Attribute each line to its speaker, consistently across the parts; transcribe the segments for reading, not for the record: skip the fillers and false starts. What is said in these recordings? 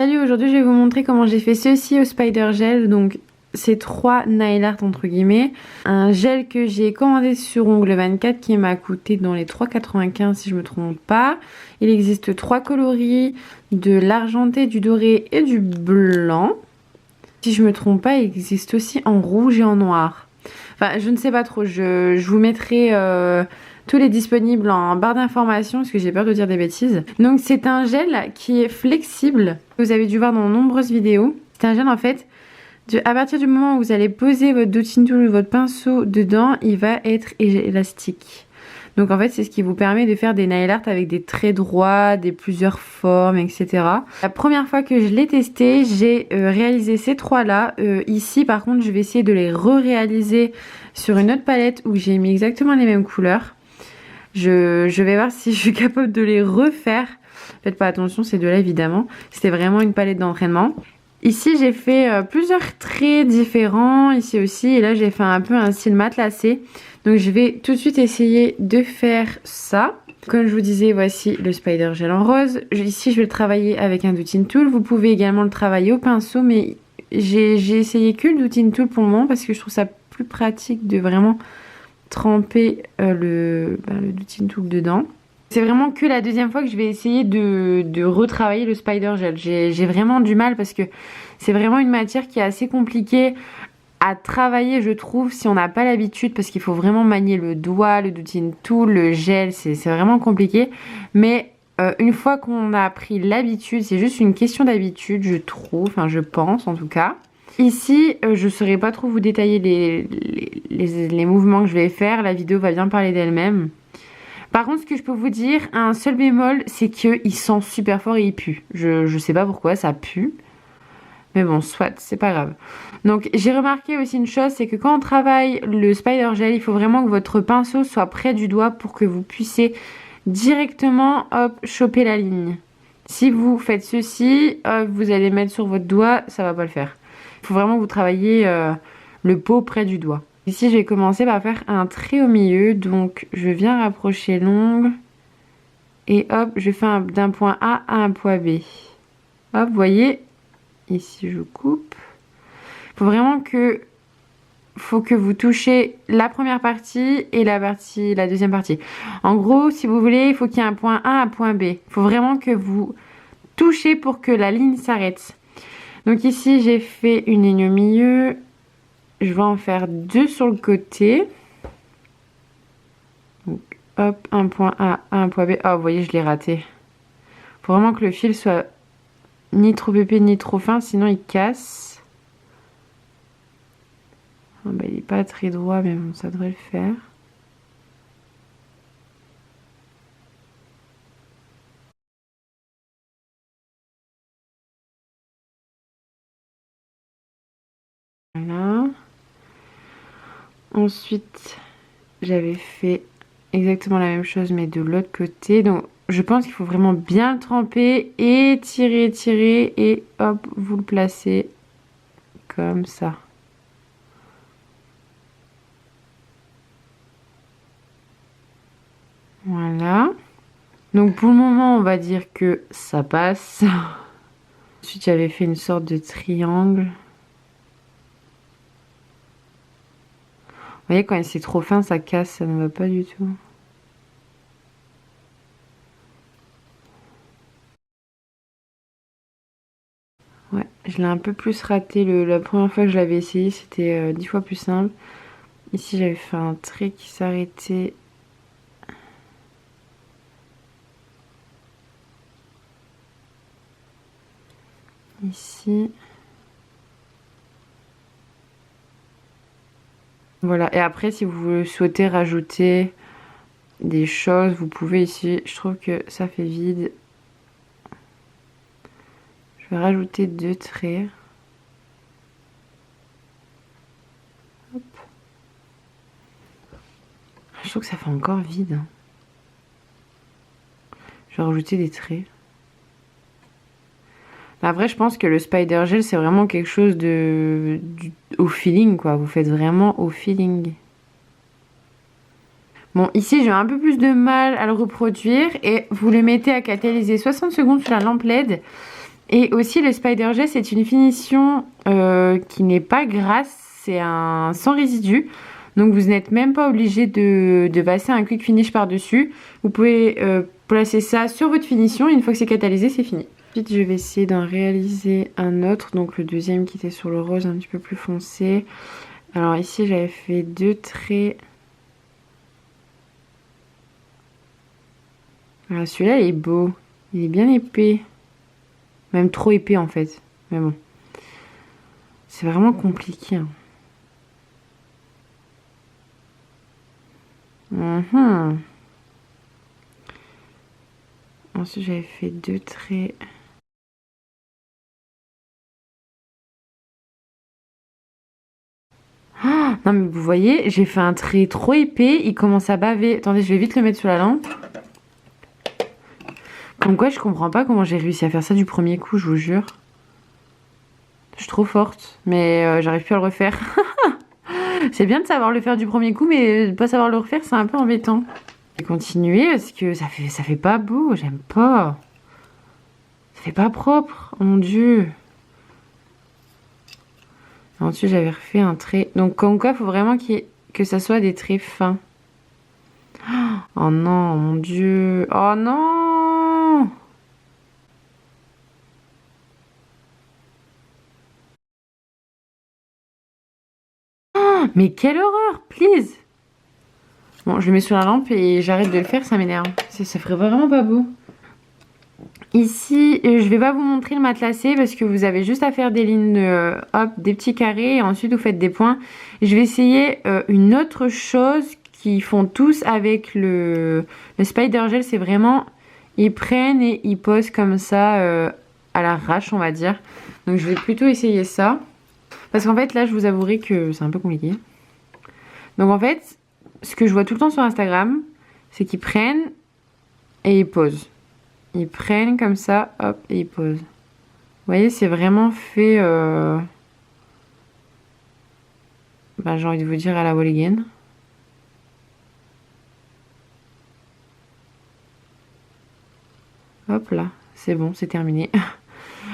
Speaker 1: Salut, aujourd'hui je vais vous montrer comment j'ai fait ceci au Spider Gel. Donc c'est 3 nail art entre guillemets. Un gel que j'ai commandé sur Ongle 24 qui m'a coûté dans les 3,95 si je me trompe pas. Il existe 3 coloris, de l'argenté, du doré et du blanc. Si je me trompe pas, il existe aussi en rouge et en noir. Enfin, je ne sais pas trop, je vous mettrai tous les disponibles en barre d'informations parce que j'ai peur de dire des bêtises. Donc c'est un gel qui est flexible. Vous avez dû voir dans de nombreuses vidéos. C'est un gel en fait, à partir du moment où vous allez poser votre dotting tool ou votre pinceau dedans, il va être élastique. Donc en fait c'est ce qui vous permet de faire des nail art avec des traits droits, des plusieurs formes, etc. La première fois que je l'ai testé, j'ai réalisé ces 3 là. Ici par contre je vais essayer de les réaliser sur une autre palette où j'ai mis exactement les mêmes couleurs. Je vais voir si je suis capable de les refaire. Faites pas attention, ces 2 là évidemment. C'était vraiment une palette d'entraînement. Ici j'ai fait plusieurs traits différents, ici aussi, et là j'ai fait un peu un style matelassé. Donc je vais tout de suite essayer de faire ça. Comme je vous disais, voici le Spider Gel en rose. Ici je vais le travailler avec un dotting tool. Vous pouvez également le travailler au pinceau, mais j'ai essayé que le dotting tool pour le moment parce que je trouve ça plus pratique de vraiment tremper le dotting tool dedans. C'est vraiment que la deuxième fois que je vais essayer de retravailler le Spider Gel. J'ai vraiment du mal parce que c'est vraiment une matière qui est assez compliquée à travailler, je trouve, si on n'a pas l'habitude, parce qu'il faut vraiment manier le doigt, le dotting tool, le gel, c'est vraiment compliqué. Mais une fois qu'on a pris l'habitude, c'est juste une question d'habitude, je trouve, enfin je pense en tout cas. Ici, je ne saurais pas trop vous détailler les mouvements que je vais faire, la vidéo va bien parler d'elle-même. Par contre, ce que je peux vous dire, un seul bémol, c'est qu'il sent super fort et il pue. Je sais pas pourquoi, ça pue. Mais bon, soit, c'est pas grave. Donc, j'ai remarqué aussi une chose, c'est que quand on travaille le Spider Gel, il faut vraiment que votre pinceau soit près du doigt pour que vous puissiez directement, hop, choper la ligne. Si vous faites ceci, hop, vous allez mettre sur votre doigt, ça va pas le faire. Il faut vraiment que vous travaillez le pot près du doigt. Ici, je vais commencer par faire un trait au milieu. Donc, je viens rapprocher l'ongle. Et hop, je fais d'un point A à un point B. Hop, vous voyez, ici, je coupe. Il faut vraiment que vous touchez la première partie et la deuxième partie. En gros, si vous voulez, il faut qu'il y ait un point A, un point B. Il faut vraiment que vous touchez pour que la ligne s'arrête. Donc ici, j'ai fait une ligne au milieu. Je vais en faire 2 sur le côté. Donc, hop, un point A, un point B. Oh, vous voyez, je l'ai raté. Faut vraiment que le fil soit ni trop épais ni trop fin, sinon il casse. Oh, bah, il n'est pas très droit, mais bon, ça devrait le faire. Voilà. Ensuite, j'avais fait exactement la même chose, mais de l'autre côté. Donc, je pense qu'il faut vraiment bien le tremper et tirer, tirer. Et hop, vous le placez comme ça. Voilà. Donc, pour le moment, on va dire que ça passe. Ensuite, j'avais fait une sorte de triangle. Vous voyez, quand c'est trop fin, ça casse, ça ne va pas du tout. Ouais, je l'ai un peu plus raté. La première fois que je l'avais essayé, c'était 10 fois plus simple. Ici, j'avais fait un trait qui s'arrêtait. Ici. Voilà, et après, si vous souhaitez rajouter des choses, vous pouvez ici. Je trouve que ça fait vide. Je vais rajouter 2 traits. Hop. Je trouve que ça fait encore vide. Je vais rajouter des traits. Après, je pense que le Spider Gel, c'est vraiment quelque chose au feeling, quoi. Vous faites vraiment au feeling. Bon, ici, j'ai un peu plus de mal à le reproduire. Et vous le mettez à catalyser 60 secondes sur la lampe LED. Et aussi le Spider Gel, c'est une finition qui n'est pas grasse, c'est un sans résidu. Donc vous n'êtes même pas obligé de passer un quick finish par-dessus. Vous pouvez placer ça sur votre finition et une fois que c'est catalysé, c'est fini. Ensuite, je vais essayer d'en réaliser un autre, donc le deuxième qui était sur le rose un petit peu plus foncé. Alors ici, j'avais fait 2 traits. Ah, celui-là, il est beau. Il est bien épais. Même trop épais en fait. Mais bon. C'est vraiment compliqué. Hein. Ensuite, j'avais fait 2 traits. Oh, non mais vous voyez, j'ai fait un trait trop épais. Il commence à baver. Attendez, je vais vite le mettre sous la lampe. Comme quoi, je comprends pas comment j'ai réussi à faire ça du premier coup, je vous jure. Je suis trop forte, mais j'arrive plus à le refaire. C'est bien de savoir le faire du premier coup, mais de pas savoir le refaire, c'est un peu embêtant. Je vais continuer parce que ça fait pas beau, j'aime pas. Ça fait pas propre, oh mon dieu. Ensuite, j'avais refait un trait. Donc, comme quoi, il faut vraiment que ça soit des traits fins. Oh non, mon dieu. Oh non! Mais quelle horreur, please! Bon, je le mets sur la lampe et j'arrête de le faire, ça m'énerve. Ça ferait vraiment pas beau. Ici, je vais pas vous montrer le matelassé parce que vous avez juste à faire des lignes, hop, des petits carrés et ensuite vous faites des points. Je vais essayer une autre chose qu'ils font tous avec le Spider Gel, c'est vraiment, ils prennent et ils posent comme ça à l'arrache, on va dire. Donc je vais plutôt essayer ça. Parce qu'en fait, là, je vous avouerai que c'est un peu compliqué. Donc en fait, ce que je vois tout le temps sur Instagram, c'est qu'ils prennent et ils posent. Ils prennent comme ça, hop, et ils posent. Vous voyez, c'est vraiment fait... Ben, j'ai envie de vous dire à la wall again. Hop là, c'est bon, c'est terminé.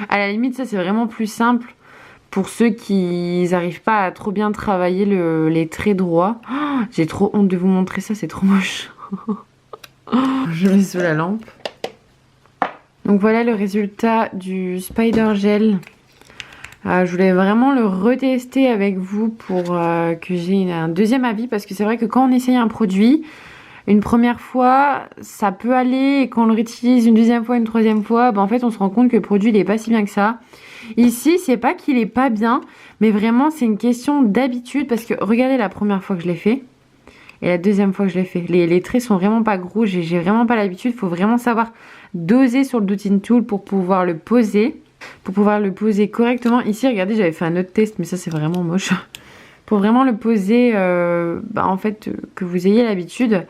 Speaker 1: À la limite, ça c'est vraiment plus simple pour ceux qui n'arrivent pas à trop bien travailler les traits droits. Oh, j'ai trop honte de vous montrer ça, c'est trop moche. Je mets sous la lampe. Donc voilà le résultat du Spider Gel. Je voulais vraiment le retester avec vous pour que j'ai un deuxième avis parce que c'est vrai que quand on essaye un produit, une première fois, ça peut aller et quand on le réutilise une deuxième fois, une troisième fois, ben en fait on se rend compte que le produit il est pas si bien que ça. Ici, c'est pas qu'il est pas bien, mais vraiment c'est une question d'habitude parce que regardez la première fois que je l'ai fait et la deuxième fois que je l'ai fait. Les traits sont vraiment pas gros, j'ai vraiment pas l'habitude, il faut vraiment savoir doser sur le dotting tool pour pouvoir le poser. Pour pouvoir le poser correctement. Ici, regardez, j'avais fait un autre test, mais ça c'est vraiment moche. Pour vraiment le poser, en fait, que vous ayez l'habitude.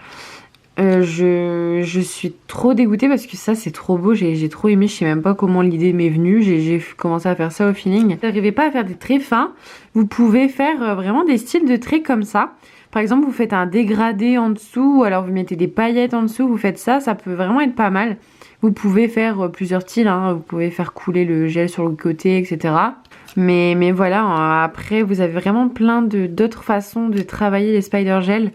Speaker 1: Je suis trop dégoûtée parce que ça c'est trop beau, j'ai trop aimé, je sais même pas comment l'idée m'est venue, j'ai commencé à faire ça au feeling. Si vous n'arrivez pas à faire des traits fins, vous pouvez faire vraiment des styles de traits comme ça. Par exemple, vous faites un dégradé en dessous, ou alors vous mettez des paillettes en dessous, vous faites ça, ça peut vraiment être pas mal. Vous pouvez faire plusieurs styles, hein. Vous pouvez faire couler le gel sur le côté, etc. Mais voilà, après vous avez vraiment plein d'autres façons de travailler les Spider Gel.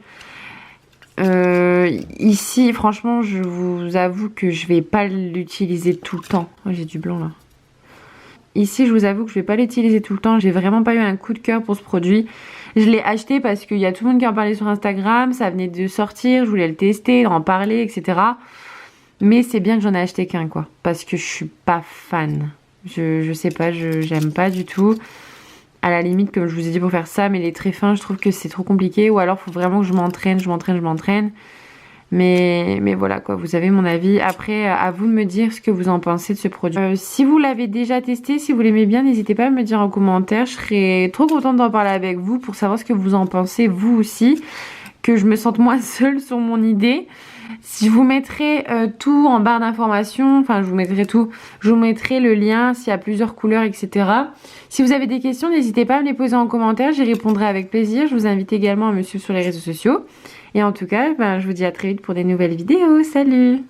Speaker 1: Ici, franchement, je vous avoue que je vais pas l'utiliser tout le temps. Oh, j'ai du blanc là. Ici, je vous avoue que je vais pas l'utiliser tout le temps. J'ai vraiment pas eu un coup de cœur pour ce produit. Je l'ai acheté parce qu'il y a tout le monde qui en parlait sur Instagram. Ça venait de sortir, je voulais le tester, en parler, etc. Mais c'est bien que j'en ai acheté qu'un, quoi. Parce que je suis pas fan. Je sais pas, j'aime pas du tout. À la limite, comme je vous ai dit pour faire ça, mais les traits fins, je trouve que c'est trop compliqué. Ou alors, il faut vraiment que je m'entraîne. Mais voilà, quoi, vous avez mon avis. Après, à vous de me dire ce que vous en pensez de ce produit. Si vous l'avez déjà testé, si vous l'aimez bien, n'hésitez pas à me dire en commentaire. Je serais trop contente d'en parler avec vous pour savoir ce que vous en pensez, vous aussi. Que je me sente moins seule sur mon idée. Je vous mettrai tout en barre d'informations, enfin je vous mettrai tout, je vous mettrai le lien s'il y a plusieurs couleurs, etc. Si vous avez des questions, n'hésitez pas à me les poser en commentaire, j'y répondrai avec plaisir. Je vous invite également à me suivre sur les réseaux sociaux. Et en tout cas, je vous dis à très vite pour des nouvelles vidéos. Salut!